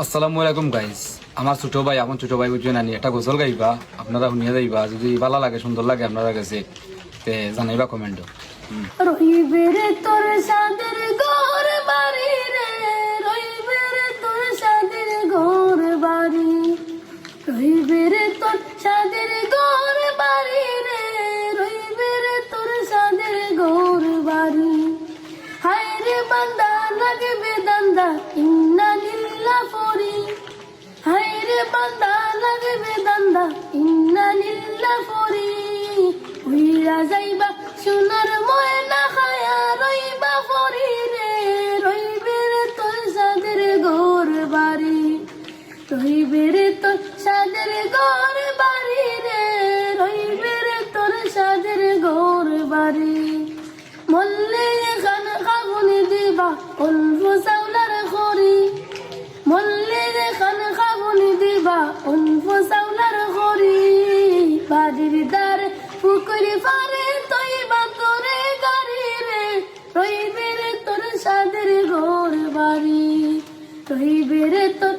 আসসালামু আলাইকুম গাইস। আমার ছোট ভাই আমার ছোট ভাই বুঝবেন আনি একটা গোসল গাইবা, আপনারা শুনিয়ে যাইবা। যদি ভালো লাগে সুন্দর লাগে আপনারা কাছে তে জানাইবা কমেন্ট। রইবে রে তোর সাদের ঘর বাড়ি রে, রইবে রে তোর সাদের ঘর বাড়ি, রইবে রে তোর সাদের ঘর বাড়ি রে, রইবে রে তোর সাদের ঘর বাড়ি। হায় রে বান্দা লাগবে দান্দা ইন্না লিল্লাহ ফরি, হায় রে বান্দা লাগবে দান্দা ইন্না লিল্লাহ ফরি। উইরা যাইবা সোনার ময়না খায়া রইবা ফরি রে, রইবে রে তোর সাদের ঘর বাড়ি, রইবে রে তোর সাদের ঘর বাড়ি রে, রইবে রে তোর সাদের ঘর বাড়ি। মল্লে খান খাবুনি দিবা অল্প চাউলার খড়ি, মল্লে খান খাবুনি দিবা অল্প চাউলার খড়ি। বাড়ির দ্বারে পুকুরি পারে তৈবা তোরে গাড়ি রে, রইবে রে তোর সাদের ঘর বাড়ি, রইবে রে তোর